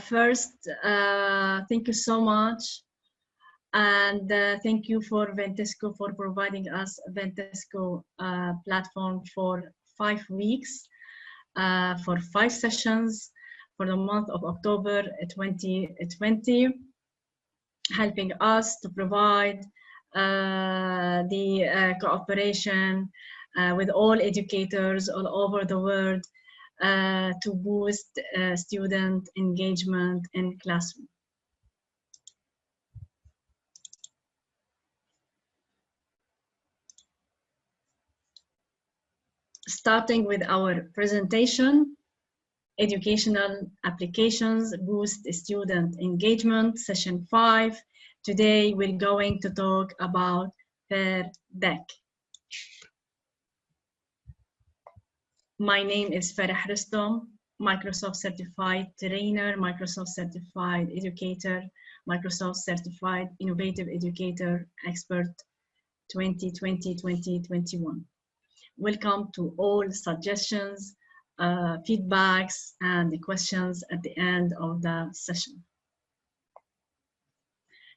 First, thank you so much. And thank you for Vantisco for providing us a Vantisco platform for 5 weeks, for 5 sessions for the month of October 2020, helping us to provide the cooperation with all educators all over the world to boost student engagement in classroom. Starting with our presentation, Educational Applications Boost Student Engagement, Session 5. Today we're going to talk about Pear Deck. My name is Farah Rustom, Microsoft Certified Trainer, Microsoft Certified Educator, Microsoft Certified Innovative Educator Expert 2020-2021. Welcome to all suggestions, feedbacks, and the questions at the end of the session.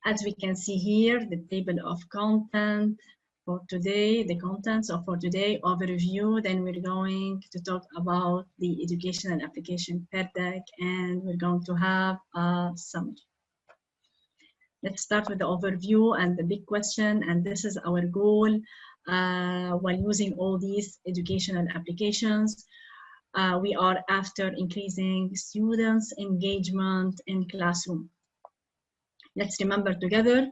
As we can see here, the table of content for today, the contents of for today overview, then we're going to talk about the educational application Pear Deck, and we're going to have a summary. Let's start with the overview and the big question, and this is our goal while using all these educational applications. We are after increasing students' engagement in classroom. Let's remember together,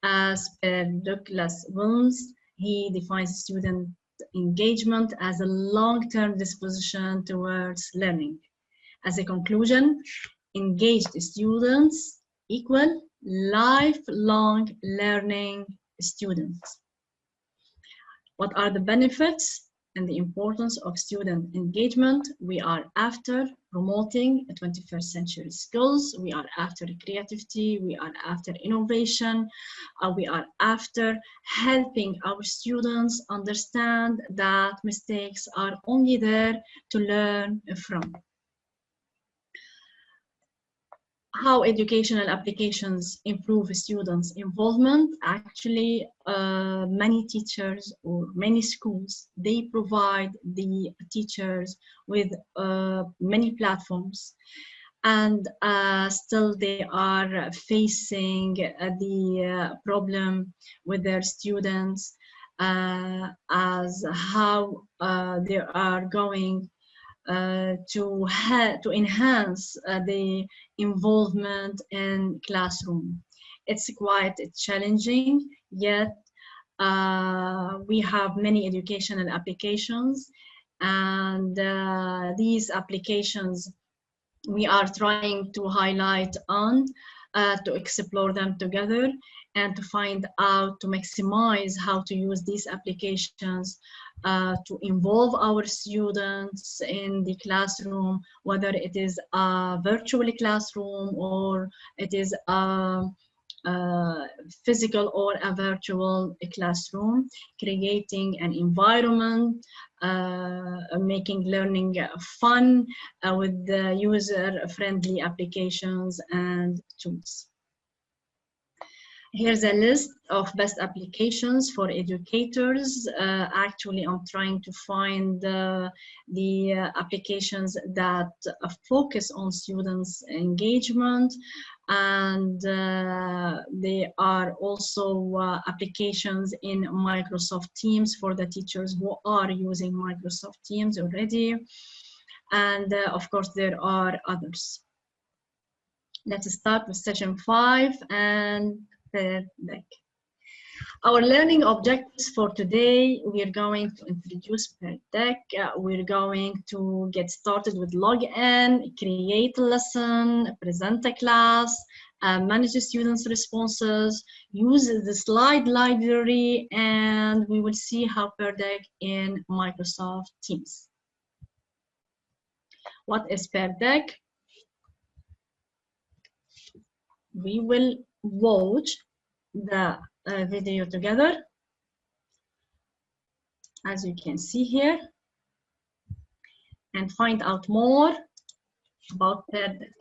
as per Douglas Williams, he defines student engagement as a long-term disposition towards learning. As a conclusion, engaged students equal lifelong learning students. What are the benefits and the importance of student engagement? We are after promoting 21st century skills. We are after creativity. We are after innovation. We are after helping our students understand that mistakes are only there to learn from. How educational applications improve students' involvement? Actually, many teachers or many schools, they provide the teachers with many platforms, and still they are facing the problem with their students as how they are going to enhance the involvement in classroom. It's quite challenging, yet we have many educational applications, and these applications we are trying to highlight on to explore them together and to find out to maximize how to use these applications to involve our students in the classroom, whether it is a virtual classroom or it is a physical or a virtual classroom, creating an environment, making learning fun with the user-friendly applications and tools. Here's a list of best applications for educators. Actually, I'm trying to find the applications that focus on students' engagement, and there are also applications in Microsoft Teams for the teachers who are using Microsoft Teams already, and of course there are others. Let's start with session 5 and Pear Deck. Our learning objectives for today, we are going to introduce Pear Deck. We're going to get started with login, create a lesson, present a class, manage the students' responses, use the slide library, and we will see how Pear Deck in Microsoft Teams. What is Pear Deck? We will watch the video together, as you can see here, and find out more about Pear Deck.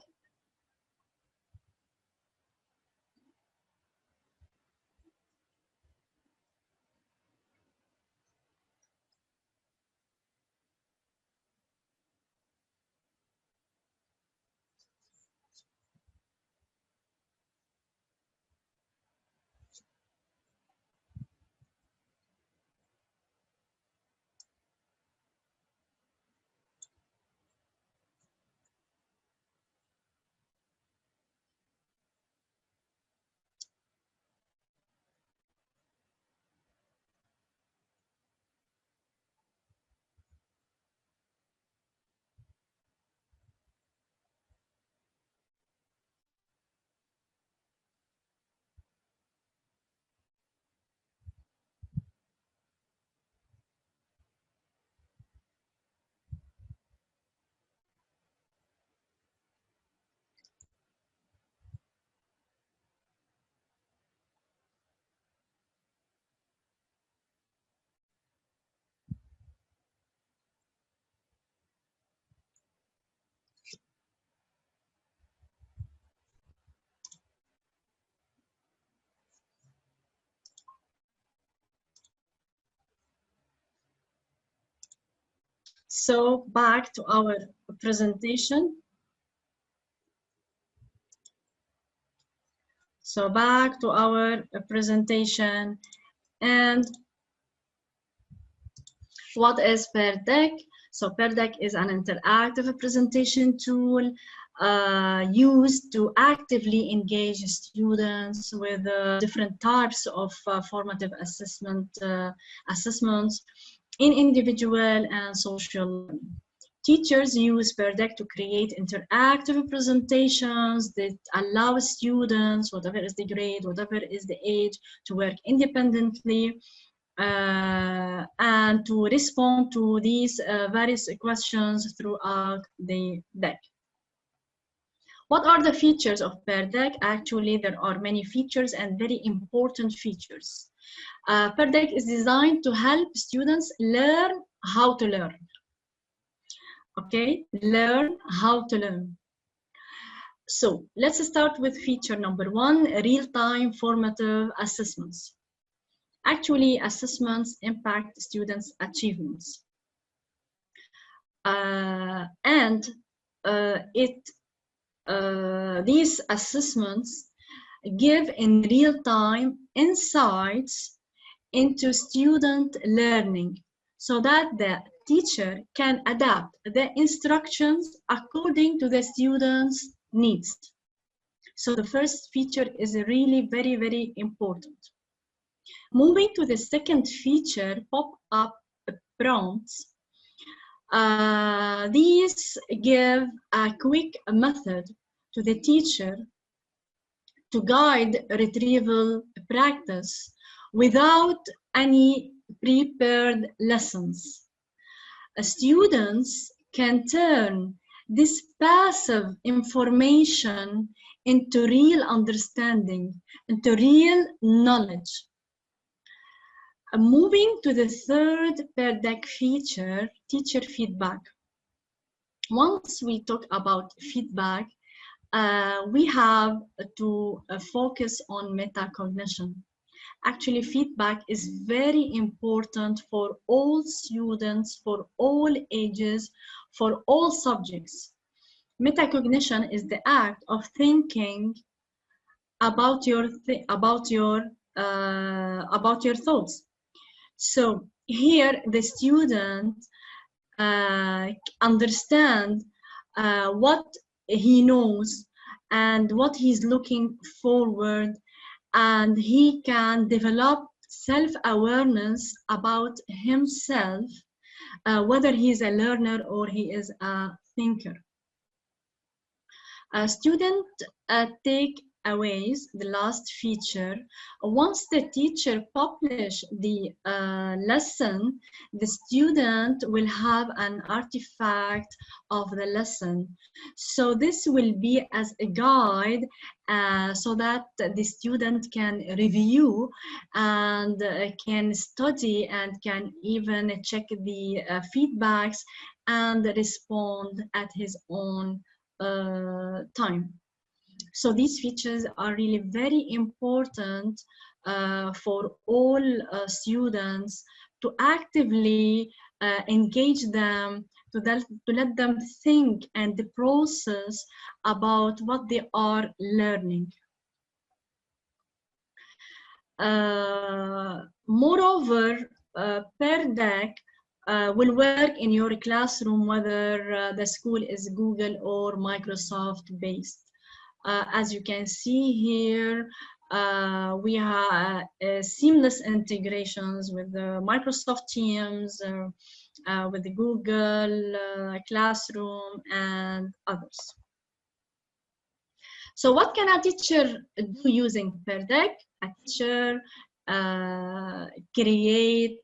So back to our presentation. So back to our presentation, and what is Pear Deck? So Pear Deck is an interactive presentation tool used to actively engage students with different types of formative assessments in individual and social learning. Teachers use Pear Deck to create interactive presentations that allow students, whatever is the grade, whatever is the age, to work independently and to respond to these various questions throughout the deck. What are the features of Pear Deck? Actually, there are many features and very important features. Pear Deck is designed to help students learn how to learn. Okay, learn how to learn. So let's start with feature number one, real-time formative assessments. Actually, assessments impact students' achievements. These assessments give in real-time insights into student learning so that the teacher can adapt the instructions according to the students' needs. So the first feature is really very, very important. Moving to the second feature, pop-up prompts. These give a quick method to the teacher to guide retrieval practice without any prepared lessons. Students can turn this passive information into real understanding, into real knowledge. Moving to the third Pear Deck feature, teacher feedback. Once we talk about feedback, we have to focus on metacognition. Actually, feedback is very important for all students, for all ages, for all subjects. Metacognition is the act of thinking about your thoughts. So here the student understands what he knows and what he's looking forward, and he can develop self-awareness about himself, whether he's a learner or he is a thinker. Student takeaways, the last feature. Once the teacher publishes the lesson, the student will have an artifact of the lesson. So this will be as a guide so that the student can review and can study and can even check the feedbacks and respond at his own time. So these features are really very important for all students to actively engage them, to let them think and process about what they are learning. Moreover, Pear Deck will work in your classroom, whether the school is Google or Microsoft based. As you can see here, we have seamless integrations with the Microsoft Teams, with the Google Classroom and others. So what can a teacher do using Pear Deck? A teacher create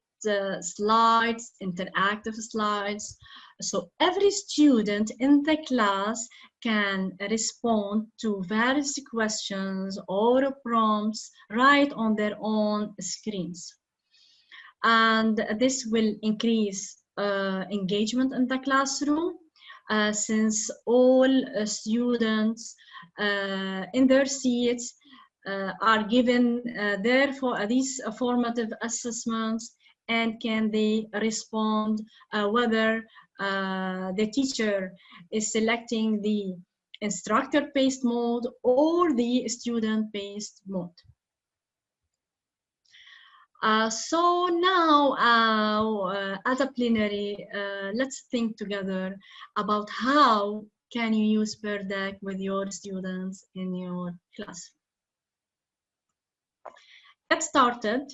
slides, interactive slides. So every student in the class can respond to various questions or prompts right on their own screens. And this will increase engagement in the classroom since all students in their seats are given these formative assessments, and can they respond whether the teacher is selecting the instructor-based mode or the student-based mode. So now, as a plenary, let's think together about how can you use Pear Deck with your students in your class. Get started.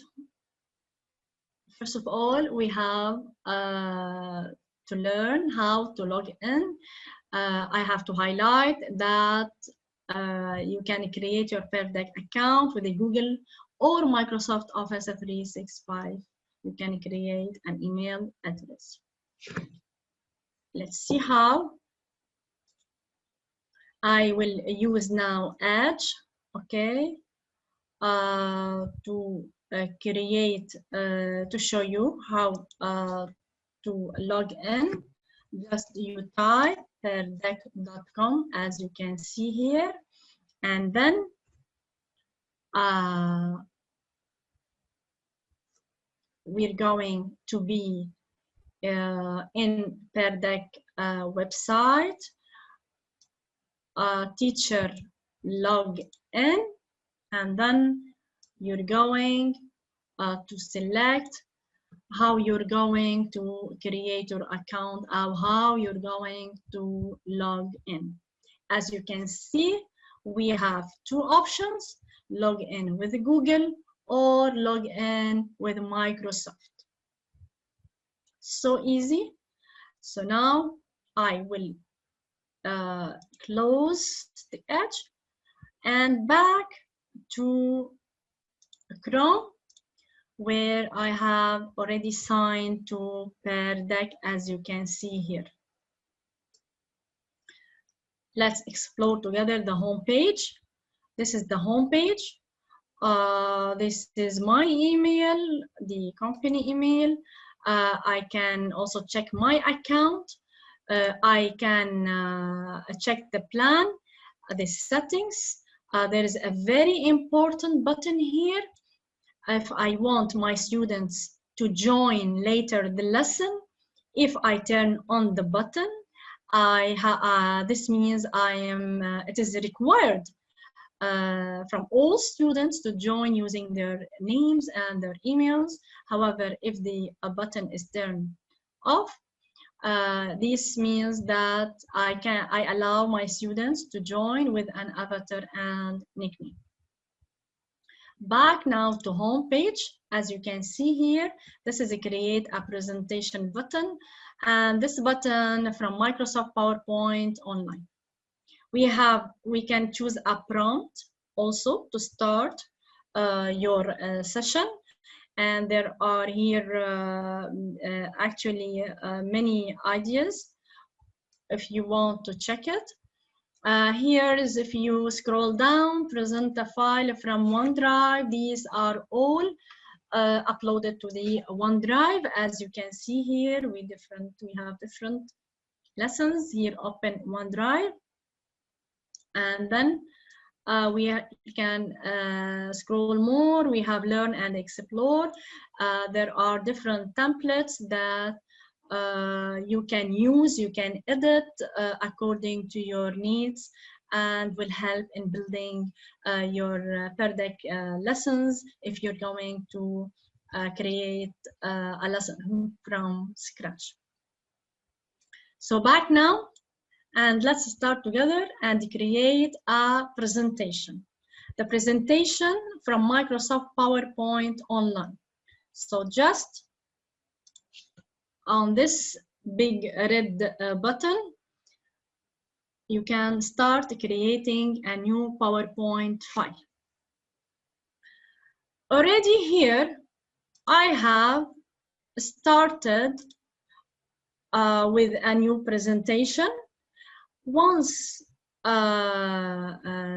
First of all, we have to learn how to log in. I have to highlight that you can create your Pear Deck account with a Google or Microsoft Office 365. You can create an email address. Let's see how. I will use now Edge, okay, to create, to show you how to log in. Just you type peardeck.com as you can see here, and then we're going to be in Pear Deck website, teacher log in, and then you're going to select how you're going to create your account or how you're going to log in. As you can see, we have two options: log in with Google or log in with Microsoft. So easy. So now I will close the Edge and back to Chrome, where I have already signed to Pear Deck, as you can see here. Let's explore together the home page. This is the home page. This is my email, the company email. I can also check my account. I can check the plan, the settings. There is a very important button here. If I want my students to join later the lesson, if I turn on the button, this means it is required from all students to join using their names and their emails. However, if the button is turned off, this means that I allow my students to join with an avatar and nickname. Back now to home page. As you can see here, this is a create a presentation button, and this button from Microsoft PowerPoint Online. We can choose a prompt also to start your session, and there are here actually many ideas if you want to check it. Here is, if you scroll down, present a file from OneDrive. These are all uploaded to the OneDrive. As you can see here, we have different lessons here. Open OneDrive, and then we can scroll more. We have learn and explore. There are different templates that you can use, you can edit according to your needs, and will help in building your Pear Deck lessons if you're going to create a lesson from scratch. So back now, and let's start together and create a presentation. The presentation from Microsoft PowerPoint Online. So just on this big red button, you can start creating a new PowerPoint file. Already here, I have started with a new presentation. Once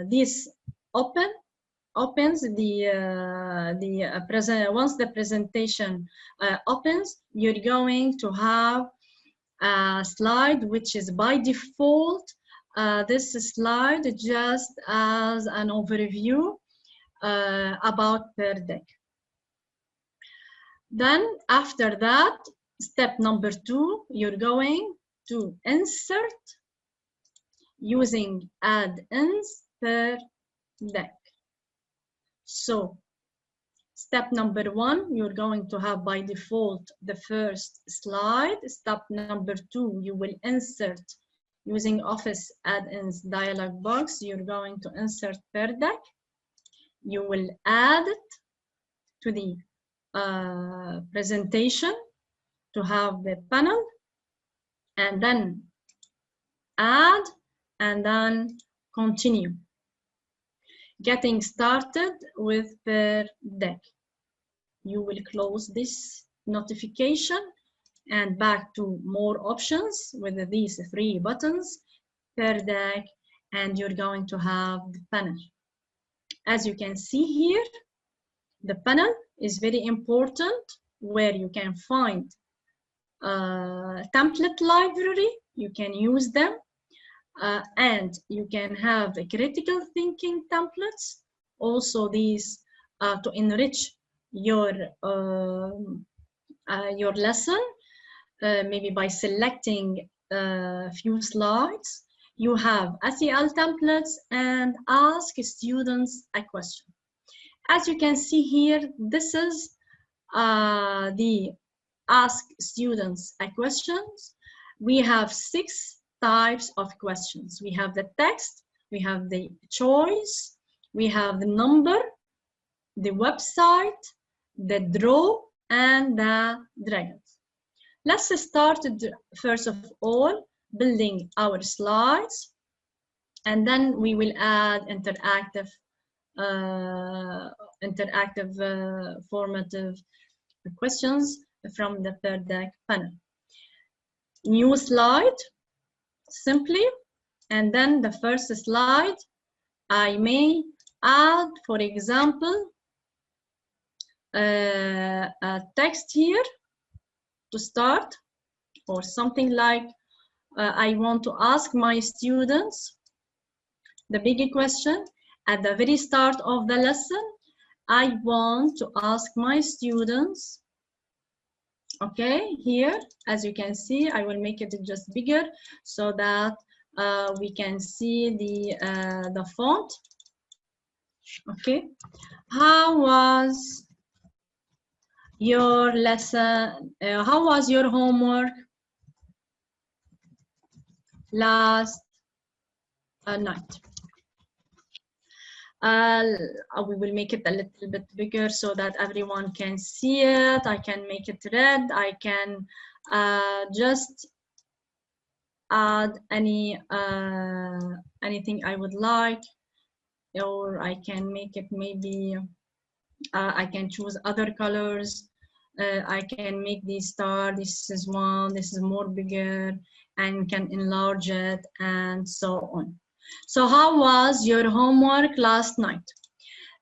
this opens once the presentation opens, you're going to have a slide which is by default this slide just as an overview about Pear Deck. Then after that, Step number 2, you're going to insert using add-ins per deck. So step number 1, you're going to have by default the first slide. Step number 2, you will insert using Office add-ins dialog box. You're going to insert Pear Deck. You will add it to the presentation to have the panel, and then add, and then continue. Getting started with Pear Deck. You will close this notification and back to more options with these 3 buttons, Pear Deck, and you're going to have the panel. As you can see here, the panel is very important, where you can find template library. You can use them, and you can have a critical thinking templates. Also these to enrich your lesson, maybe by selecting a few slides. You have SEL templates and ask students a question. As you can see here, this is the ask students a questions. We have 6 types of questions. We have the text, we have the choice, we have the number, the website, the draw, and the dragons. Let's start first of all building our slides, and then we will add interactive formative questions from the Pear Deck panel. New slide, simply, and then the first slide I may add, for example, a text here to start, or something like I want to ask my students the big question at the very start of the lesson. I want to ask my students, okay, here, as you can see, I will make it just bigger so that we can see the font. Okay, how was your lesson? How was your homework last night? We will make it a little bit bigger so that everyone can see it. I can make it red. I can just add anything I would like, or I can make it maybe, I can choose other colors. I can make the star, this is one, this is more bigger, and can enlarge it, and so on. So how was your homework last night?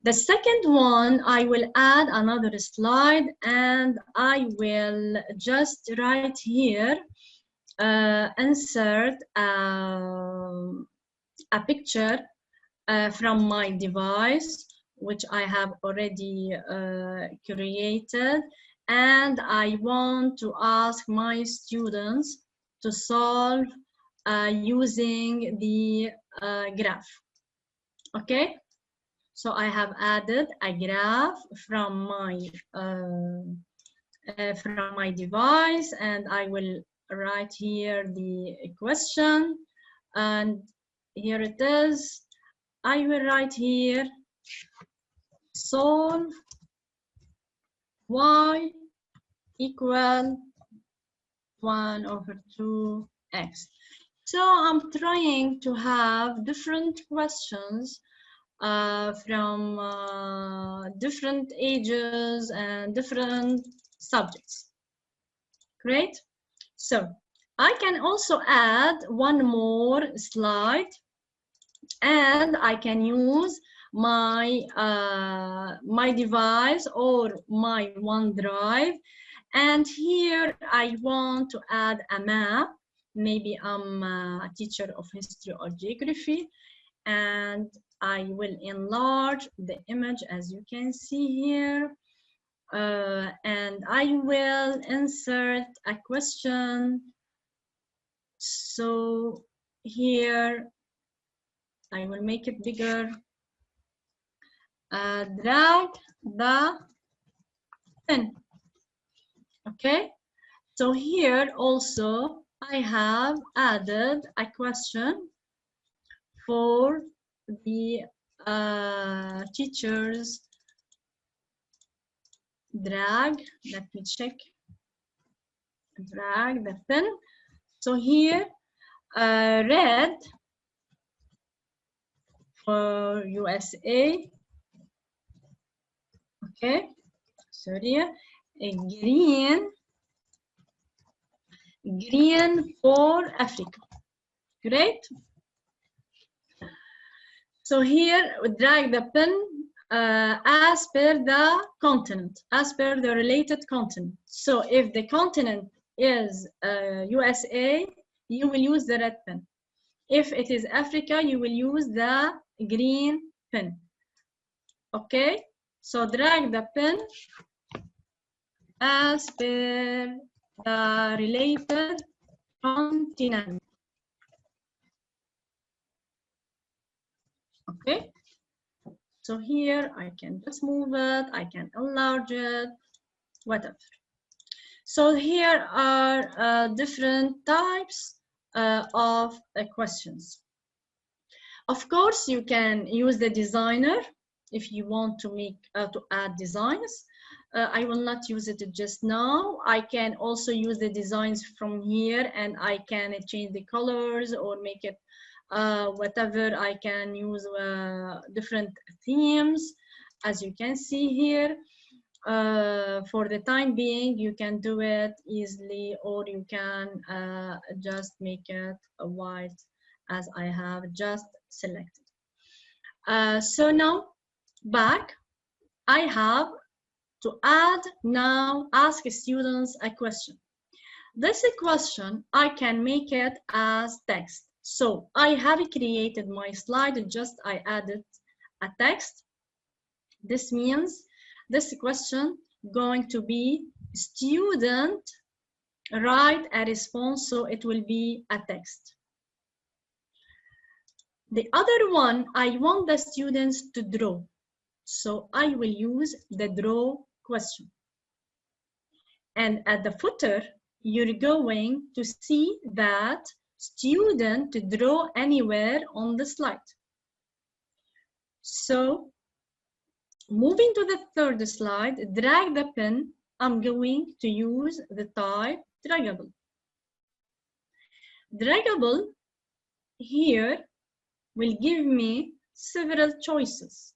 The second one, I will add another slide, and I will just right here insert a picture from my device, which I have already created, and I want to ask my students to solve using the graph. Okay, so I have added a graph from my device, and I will write here the question, and here it is. I will write here solve y equal 1/2x. So I'm trying to have different questions from different ages and different subjects. Great. So I can also add one more slide, and I can use my my device or my OneDrive, and here I want to add a map. Maybe I'm a teacher of history or geography, and I will enlarge the image, as you can see here, and I will insert a question. So here I will make it bigger. Drag the pen. Okay, so here also I have added a question for the teachers. Drag, let me check. Drag the pen. So here, red for USA. Okay, sorry. Green for Africa. Great. So here, we drag the pen as per the continent, as per the related continent. So if the continent is USA, you will use the red pen. If it is Africa, you will use the green pen. Okay, so drag the pen as per the related continent. Okay, so here I can just move it, I can enlarge it, whatever. So here are different types of questions. Of course, you can use the designer if you want to make to add designs. I will not use it just now. I can also use the designs from here, and I can change the colors or make it whatever. I can use different themes, as you can see here. For the time being, you can do it easily, or you can just make it white as I have just selected. So now back, I have to add now, ask students a question. This question, I can make it as text. So I have created my slide, just I added a text. This means this question going to be student write a response, so it will be a text. The other one, I want the students to draw, so I will use the draw question. And at the footer, you're going to see that student to draw anywhere on the slide. So moving to the third slide, drag the pen. I'm going to use the type draggable. Draggable here will give me several choices.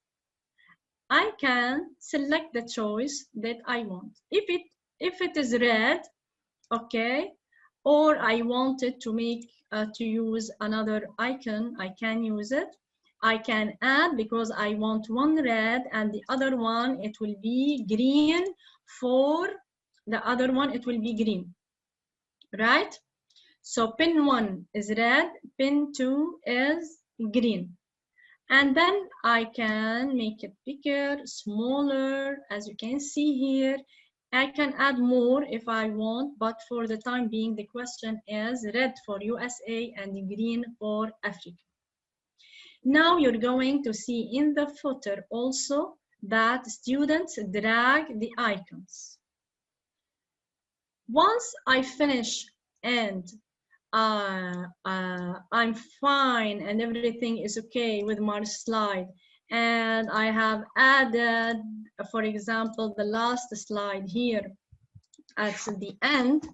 I can select the choice that I want. If it is red, okay, or I wanted to make to use another icon, I can use it. I can add, because I want one red and the other one it will be green. For the other one it will be green, right? So pin 1 is red, pin 2 is green. And then I can make it bigger, smaller, as you can see here. I can add more if I want, but for the time being, the question is red for USA and green for Africa. Now you're going to see in the footer also that students drag the icons. Once I finish and I'm fine and everything is okay with my slide, and I have added, for example, the last slide here at the end,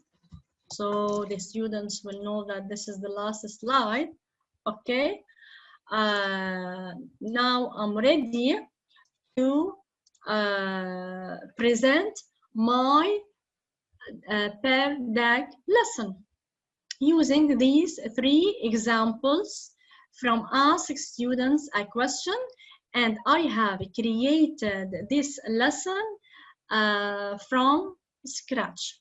so the students will know that this is the last slide. Okay, now I'm ready to present my Pear Deck lesson using these 3 examples from Ask Students a Question, and I have created this lesson from scratch.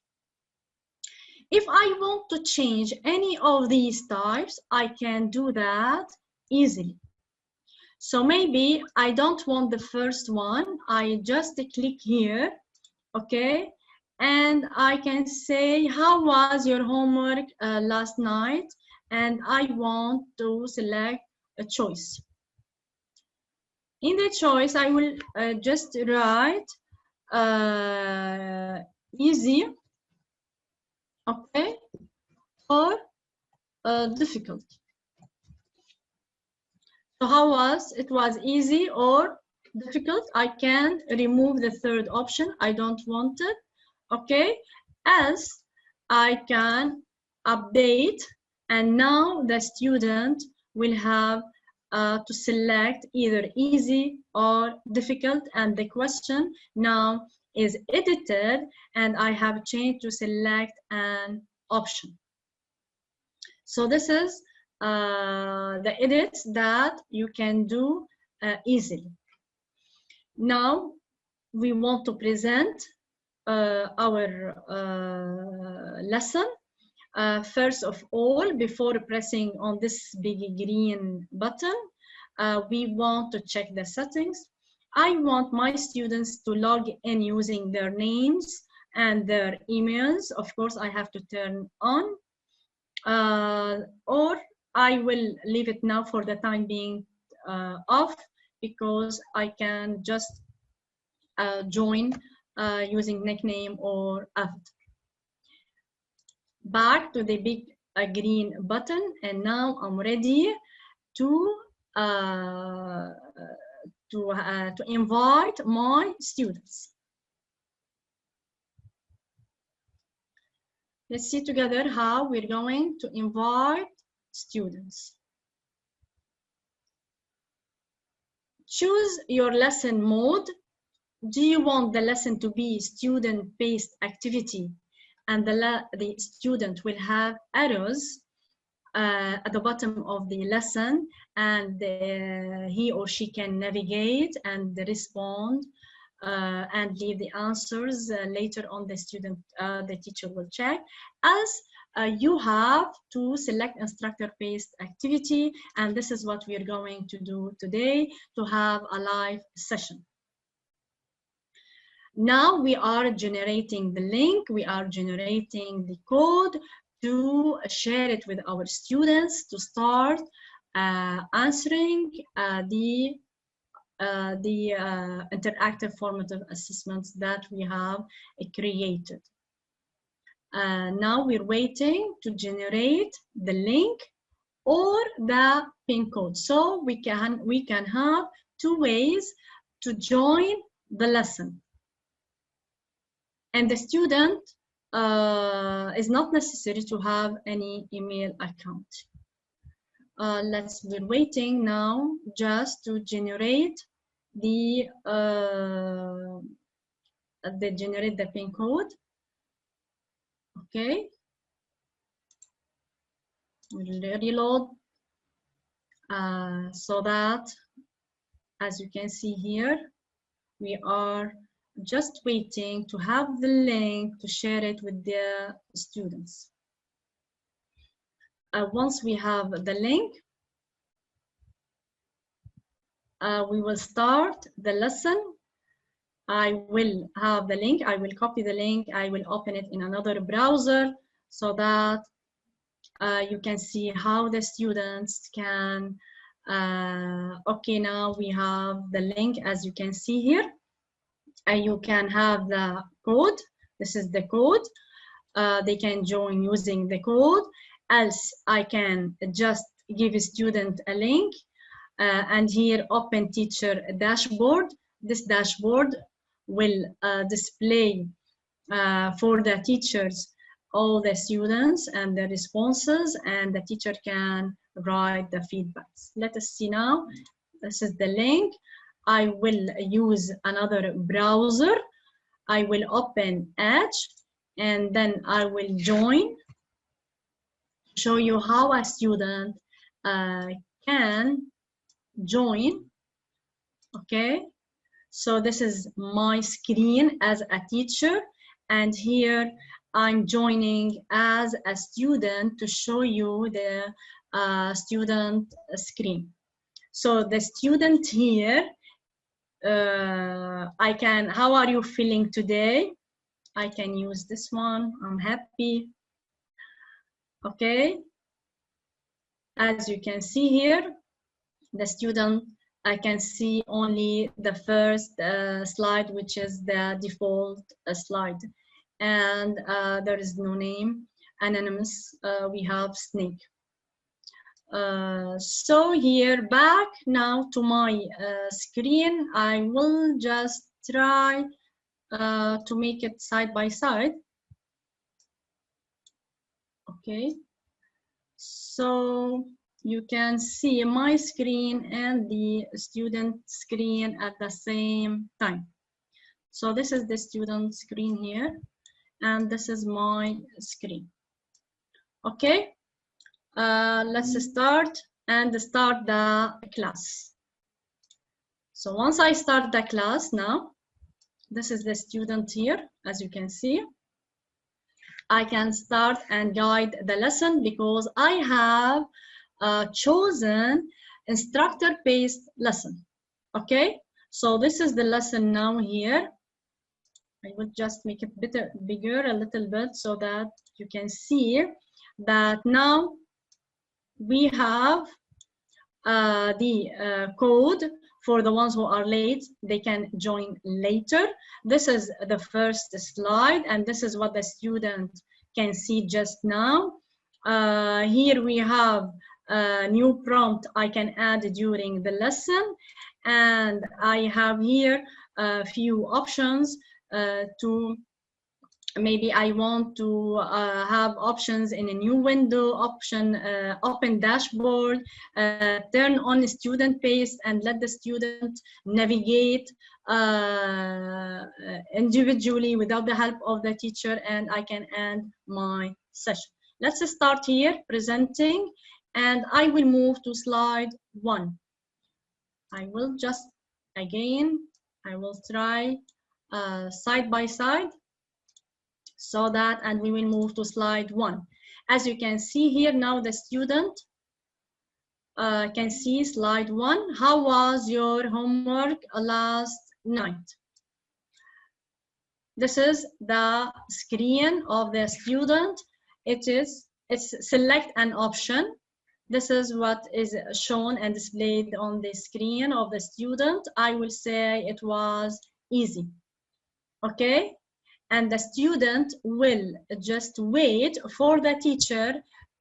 If I want to change any of these types, I can do that easily. So maybe I don't want the first one, I just click here, okay, and I can say, how was your homework last night? And I want to select a choice. In the choice, I will just write easy, okay, or difficult. So how was it? Was easy or difficult? I can remove the third option. I don't want it. Okay, else I can update, and now the student will have to select either easy or difficult, and the question now is edited, and I have changed to select an option. So this is the edits that you can do easily. Now we want to present our lesson. First of all, before pressing on this big green button, we want to check the settings. I want my students to log in using their names and their emails. Of course, I have to turn on. Or I will leave it now for the time being off, because I can just join using nickname or avatar. Back to the big green button, and now I'm ready to invite my students. Let's see together how we're going to invite students. Choose your lesson mode. Do you want the lesson to be student-based activity, and the student will have arrows at the bottom of the lesson, and he or she can navigate and respond and leave the answers later on. The teacher will check. As you have to select instructor-based activity, and this is what we are going to do today, to have a live session. Now we are generating the link, we are generating the code to share it with our students to start answering the interactive formative assessments that we have created. Now we're waiting to generate the link or the pin code. So we can have two ways to join the lesson. And the student is not necessary to have any email account. We're waiting now just to generate the pin code. Okay, we'll reload so that, as you can see here, we are just waiting to have the link to share it with the students. Once we have the link, we will start the lesson. I will have the link, I will copy the link, I will open it in another browser so that you can see how the students can, okay, now we have the link, as you can see here. You can have the code. This is the code. They can join using the code. Else I can just give a student a link and here open teacher dashboard. This dashboard will display for the teachers all the students and the responses, and the teacher can write the feedbacks. Let us see now. This is the link. I will use another browser. I will open Edge, and then I will join, show you how a student can join. Okay, so this is my screen as a teacher, and here I'm joining as a student to show you the student screen. So the student here, how are you feeling today? I can use this one. I'm happy. Okay. As you can see here, the student, I can see only the first slide, which is the default slide. And there is no name, anonymous. We have snake. So here, back now to my screen, I will just try to make it side by side. Okay, so you can see my screen and the student screen at the same time. So this is the student screen here, and this is my screen. Okay, let's start the class. So once I start the class now, this is the student here, as you can see. I can start and guide the lesson because I have chosen instructor-based lesson. Okay, so this is the lesson now here. I will just make it bigger a little bit so that you can see that now we have the code for the ones who are late. They can join later. This is the first slide, and this is what the student can see just now. Here we have a new prompt I can add during the lesson, and I have here a few options to maybe I want to have options in a new window, open dashboard, turn on student pace and let the student navigate individually without the help of the teacher, and I can end my session. Let's start here presenting, and I will move to slide 1. I will just, again, I will try side by side. So that, and we will move to slide 1. As you can see here now, the student can see slide 1. How was your homework last night? This is the screen of the student. It's select an option. This is what is shown and displayed on the screen of the student. I will say it was easy. Okay. And the student will just wait for the teacher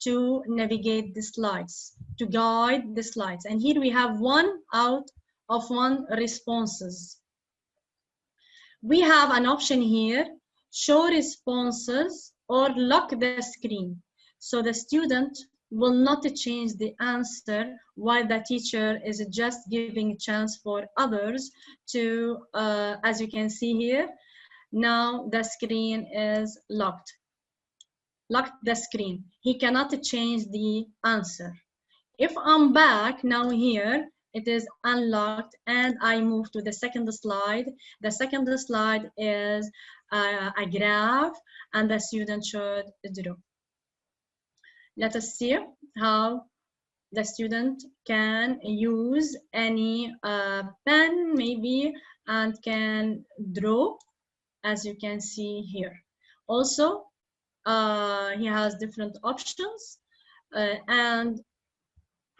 to navigate the slides, to guide the slides. And here we have 1 out of 1 responses. We have an option here, show responses or lock the screen. So the student will not change the answer while the teacher is just giving a chance for others to, as you can see here, now the screen is locked. Locked the screen. He cannot change the answer. If I'm back now here, it is unlocked, and I move to the second slide. The second slide is a graph, and the student should draw. Let us see how the student can use any pen maybe and can draw, as you can see here. Also, he has different options. And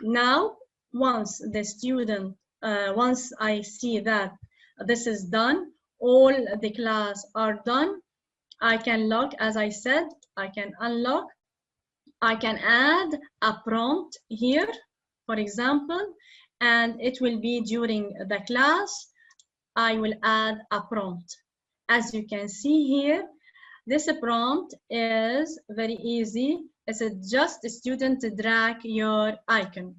now, once the student, once I see that this is done, all the class are done, I can lock, as I said, I can unlock. I can add a prompt here, for example, and it will be during the class, I will add a prompt. As you can see here, this prompt is very easy. It's just a student to drag your icon.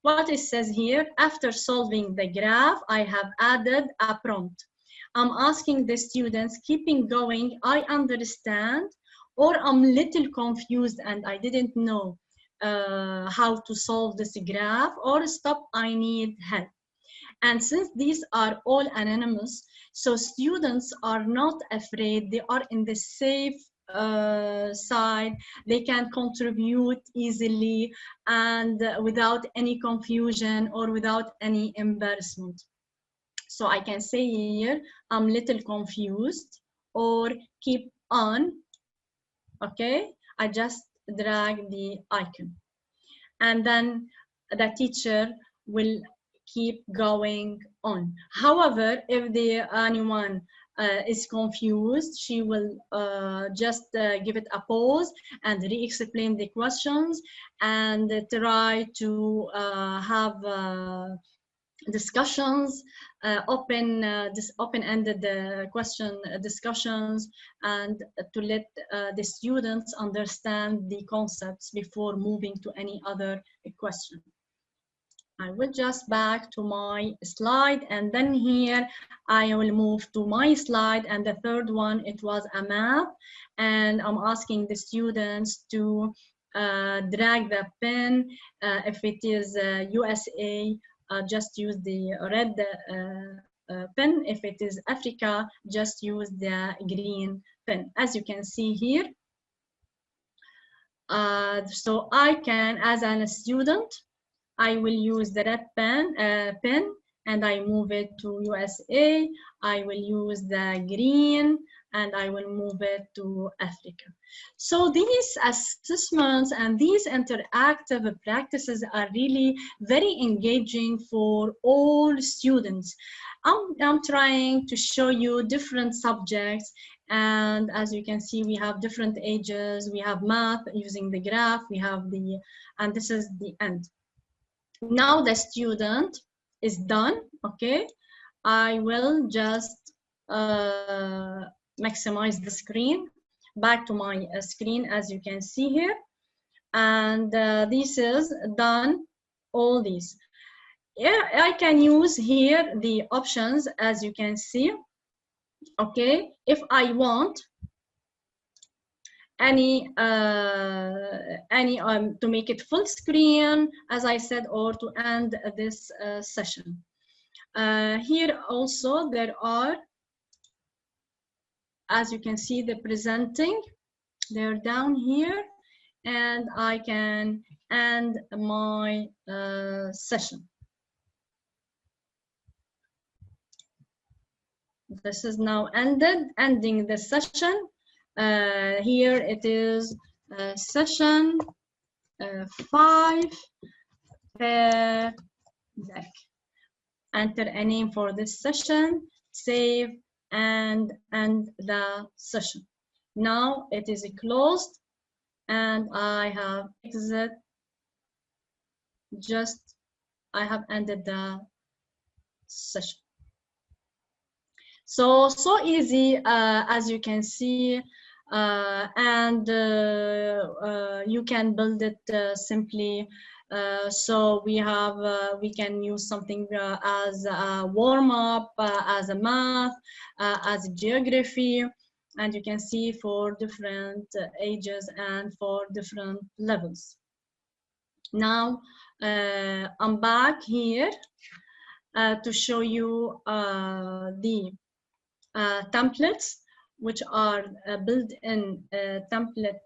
What it says here, after solving the graph, I have added a prompt. I'm asking the students, keeping going, I understand, or I'm little confused and I didn't know how to solve this graph, or stop, I need help. And since these are all anonymous, so students are not afraid, they are in the safe side, they can contribute easily and without any confusion or without any embarrassment. So I can say here, I'm little confused, or keep on. Okay, I just drag the icon, and then the teacher will keep going on. However, if anyone is confused, she will just give it a pause and re-explain the questions and try to have discussions, open-ended question discussions, and to let the students understand the concepts before moving to any other question. I will just back to my slide, and then here I will move to my slide, and the third one, it was a map, and I'm asking the students to drag the pen. If it is USA, just use the red pen. If it is Africa, just use the green pen. As you can see here, so I can, as a student, I will use the red pen, and I move it to USA. I will use the green, and I will move it to Africa. So these assessments and these interactive practices are really very engaging for all students. I'm trying to show you different subjects, and as you can see, we have different ages. We have math using the graph, we have and this is the end. Now the student is done. Okay, I will just maximize the screen, back to my screen, as you can see here, and this is done, all these. Yeah, I can use here the options, as you can see. Okay, if I want any to make it full screen, as I said, or to end this session. Here also there are, as you can see, the presenting, they're down here, and I can end my session. This is now ending the session. Here it is session 5, Pear Deck. Enter a name for this session, save, and end the session. Now it is closed, and I have exit. Just I have ended the session. So easy, as you can see, and you can build it simply. So we can use something as a warm-up, as a math, as a geography, and you can see for different ages and for different levels. Now I'm back here to show you the templates, which are built-in template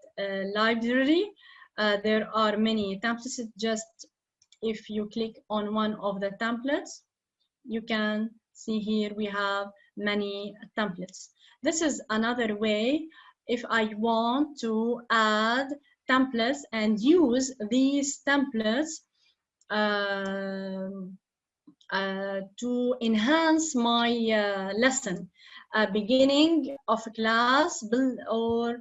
library. There are many templates. Just if you click on one of the templates, you can see here we have many templates. This is another way if I want to add templates and use these templates to enhance my lesson, beginning of a class, build, or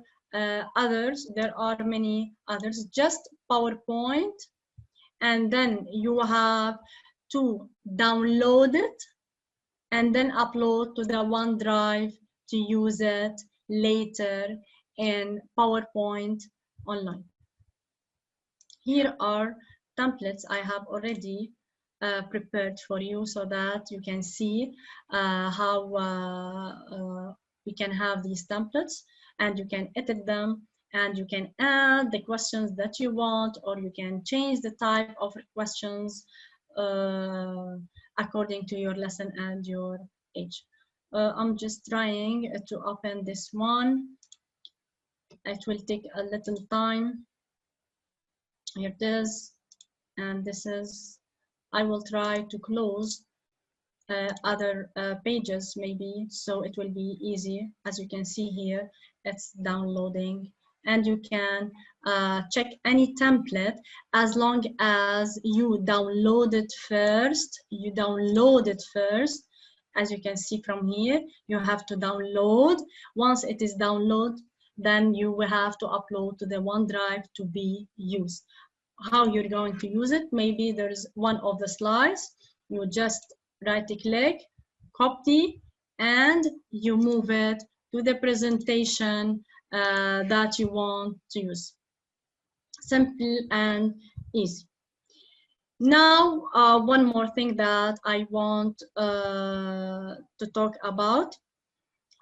others. There are many others. Just PowerPoint, and then you have to download it and then upload to the OneDrive to use it later in PowerPoint online. Here are templates I have already prepared for you, so that you can see how we can have these templates, and you can edit them, and you can add the questions that you want, or you can change the type of questions according to your lesson and your age. I'm just trying to open this one. It will take a little time. Here it is, and this is, I will try to close other pages maybe, so it will be easy. As you can see here, it's downloading, and you can check any template as long as you download it first. As you can see from here, you have to download. Once it is downloaded, then you will have to upload to the OneDrive to be used. How you're going to use it? Maybe there's one of the slides, you just right click, copy, and you move it to the presentation that you want to use. Simple and easy. Now, one more thing that I want to talk about.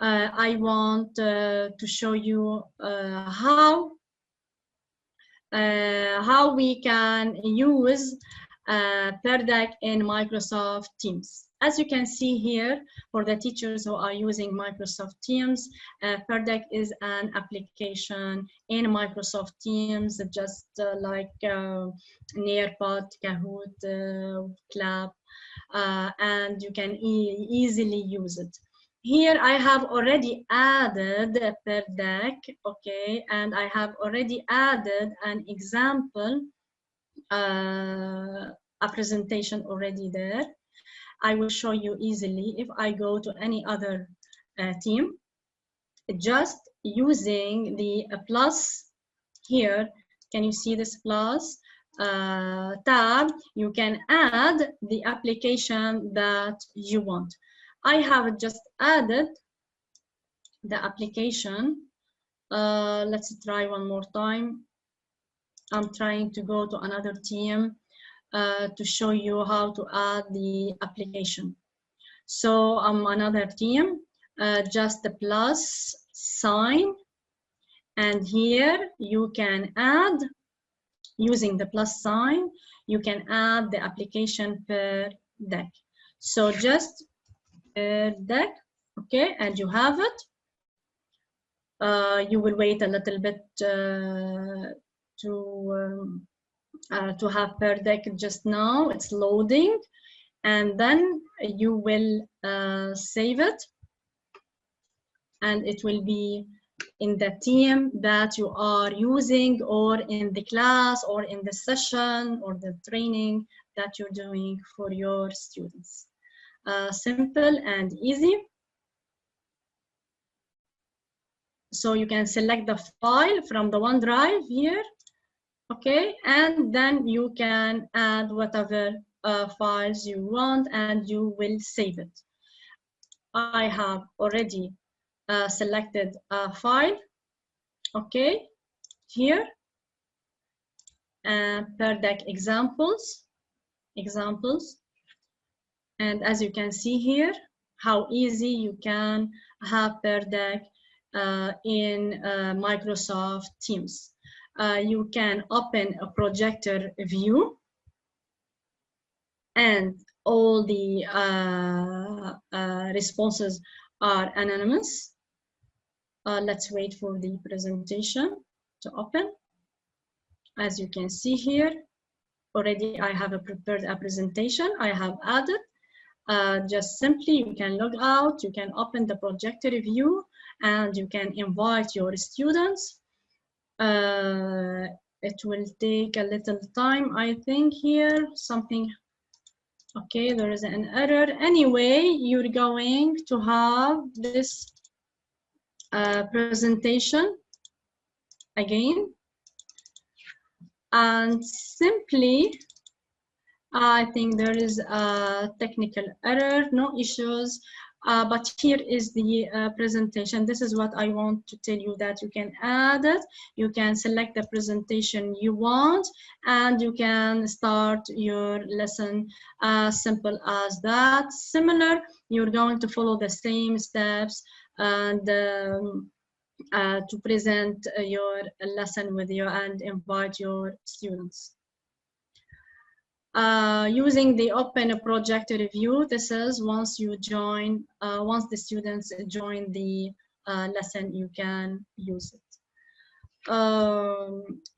I want to show you how we can use Pear Deck in Microsoft Teams. As you can see here, for the teachers who are using Microsoft Teams, Pear Deck is an application in Microsoft Teams, just like Nearpod, Kahoot, Clap, and you can easily use it. Here I have already added a Pear Deck, okay, and I have already added an example, a presentation already there. I will show you easily if I go to any other team, just using the plus here. Can you see this plus tab? You can add the application that you want. I have just added the application. Let's try one more time. I'm trying to go to another team to show you how to add the application. So I'm another team, just the plus sign, and here you can add, using the plus sign, you can add the application Pear Deck. So just Pear Deck, okay, and you have it. You will wait a little bit to have Pear Deck just now. It's loading, and then you will save it, and it will be in the team that you are using, or in the class, or in the session, or the training that you're doing for your students. Simple and easy. So you can select the file from the OneDrive here, okay, and then you can add whatever files you want, and you will save it. I have already selected a file, okay, here, Pear Deck examples, and as you can see here, how easy you can have Pear Deck in Microsoft Teams. You can open a projector view, and all the responses are anonymous. Let's wait for the presentation to open. As you can see here, already I have prepared a presentation I have added. Just simply you can log out, you can open the projector view, and you can invite your students. It will take a little time, I think here, something, okay, there is an error. Anyway, you're going to have this presentation again, and simply, I think there is a technical error, no issues, but here is the presentation. This is what I want to tell you, that you can add it, you can select the presentation you want, and you can start your lesson simple as that. Similar, you're going to follow the same steps and to present your lesson with you and invite your students. Using the open projector review, this is once you join, once the students join the lesson, you can use it.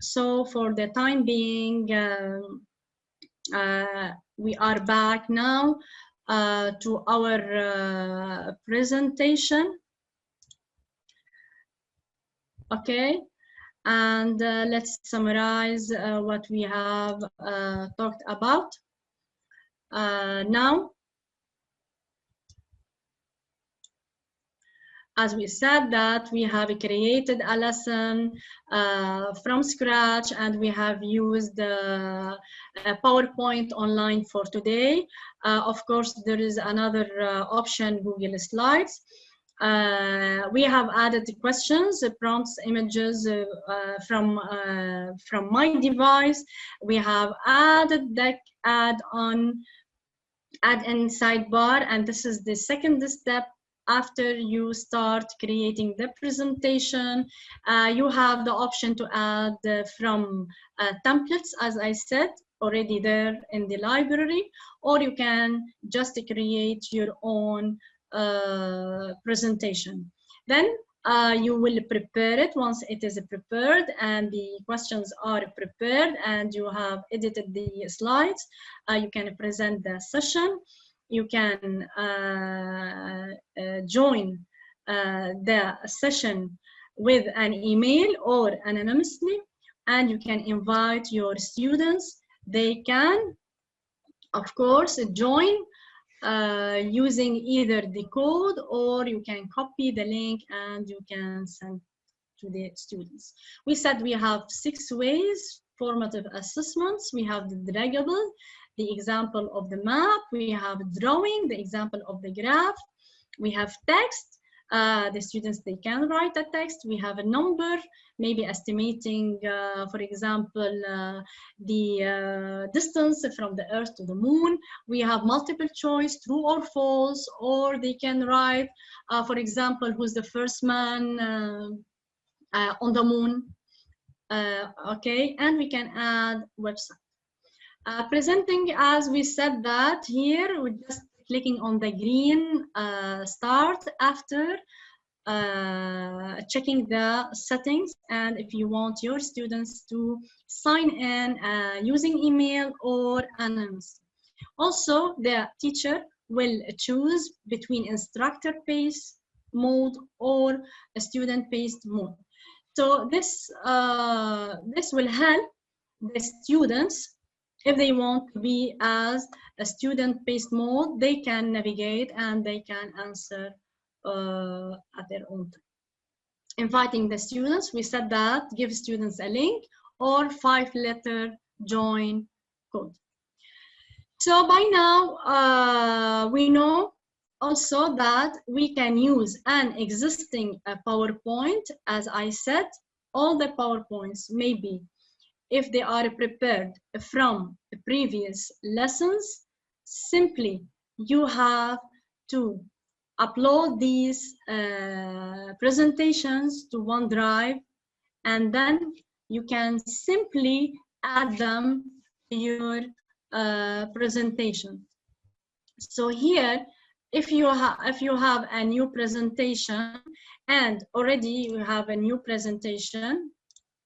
So for the time being, we are back now to our presentation. Okay, and let's summarize what we have talked about. Now, as we said that we have created a lesson from scratch, and we have used PowerPoint online for today. Of course, there is another option, Google Slides. We have added questions, prompts, images from my device. We have added deck add-in sidebar, and this is the second step. After you start creating the presentation, you have the option to add from templates, as I said, already there in the library, or you can just create your own presentation. Then you will prepare it. Once it is prepared and the questions are prepared and you have edited the slides, you can present the session. You can join the session with an email or anonymously, and you can invite your students. They can, of course, join using either the code, or you can copy the link and you can send to the students. We said we have 6 ways, formative assessments. We have the draggable, the example of the map. We have drawing, the example of the graph. We have text. The students, they can write a text. We have a number, maybe estimating, for example, the distance from the Earth to the Moon. We have multiple choice, true or false, or they can write, for example, who's the first man on the moon. Okay, and we can add website. Presenting, as we said that here, we're just clicking on the green start after checking the settings, and if you want your students to sign in using email or anonymous. Also, the teacher will choose between instructor-based mode or a student-based mode. So this will help the students. If they want to be as a student-based mode, they can navigate and they can answer at their own time. Inviting the students, we said that give students a link or 5-letter join code. So by now, we know also that we can use an existing PowerPoint. As I said, all the PowerPoints may be, if they are prepared from the previous lessons, simply you have to upload these presentations to OneDrive, and then you can simply add them to your presentation. So here, if you have a new presentation and already you have a new presentation,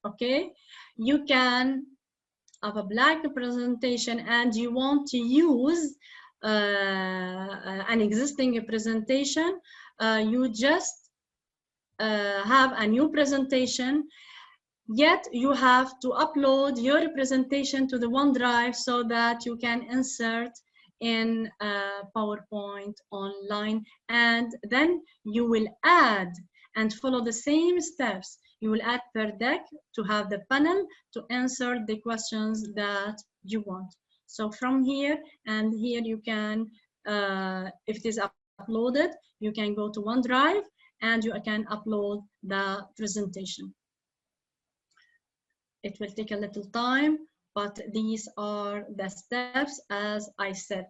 okay, you can have a blank presentation and you want to use an existing presentation, you just have a new presentation, yet you have to upload your presentation to the OneDrive so that you can insert in PowerPoint online, and then you will add and follow the same steps. You will add Pear Deck to have the panel to answer the questions that you want. So from here and here, you can, if it is uploaded, you can go to OneDrive and you can upload the presentation. It will take a little time, but these are the steps, as I said.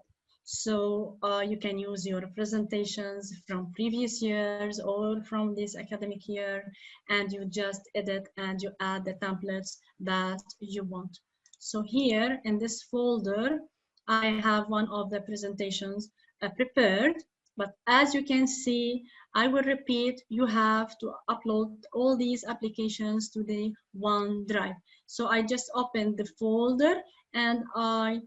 So you can use your presentations from previous years or from this academic year, and you just edit and you add the templates that you want. So here in this folder, I have one of the presentations prepared, but as you can see, I will repeat, you have to upload all these applications to the OneDrive. So I just opened the folder and I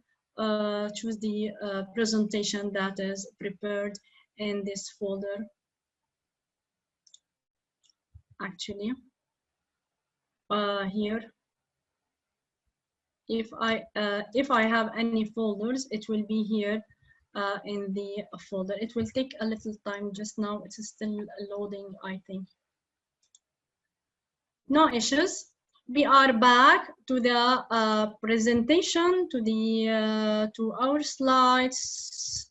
choose the presentation that is prepared in this folder. Actually, here, if I have any folders, it will be here in the folder. It will take a little time. Just now, it's still loading, I think. No issues. We are back to the presentation, to our slides.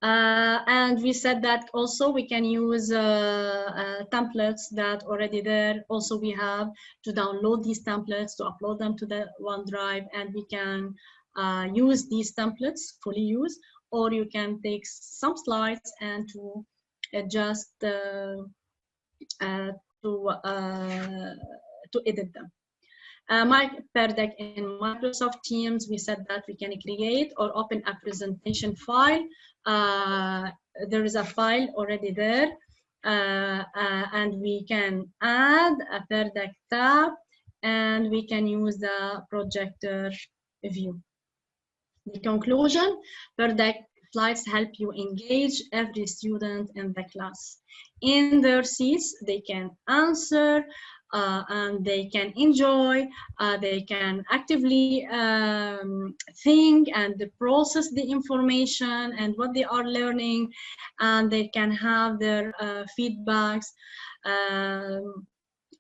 And we said that also we can use templates that already there. Also, we have to download these templates to upload them to the OneDrive, and we can use these templates, fully use, or you can take some slides and to adjust to edit them. My Pear Deck in Microsoft Teams, we said that we can create or open a presentation file. There is a file already there, and we can add a Pear Deck tab, and we can use the projector view. The conclusion: Pear Deck slides help you engage every student in the class. In their seats, they can answer, and they can enjoy, they can actively think and process the information and what they are learning, and they can have their feedbacks.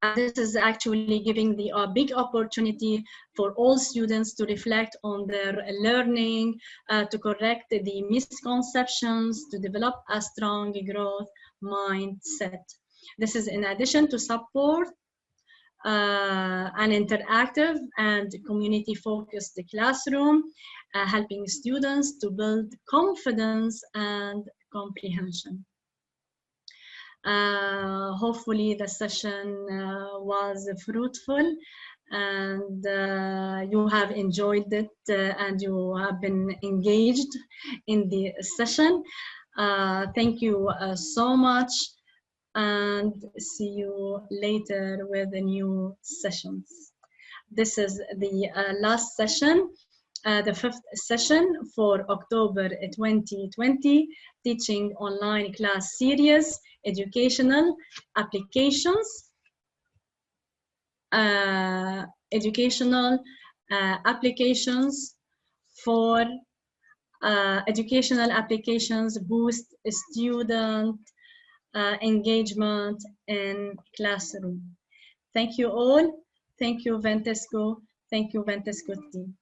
And this is actually giving the big opportunity for all students to reflect on their learning, to correct the misconceptions, to develop a strong growth mindset. This is in addition to support an interactive and community-focused classroom, helping students to build confidence and comprehension. Hopefully the session was fruitful, and you have enjoyed it, and you have been engaged in the session. Thank you so much, and see you later with the new sessions. This is the last session, the fifth session for October 2020, Teaching Online Class Series, Educational Applications. Educational applications for educational applications boost student engagement in classroom. Thank you all. Thank you, Vantisco. Thank you, Vantisco team.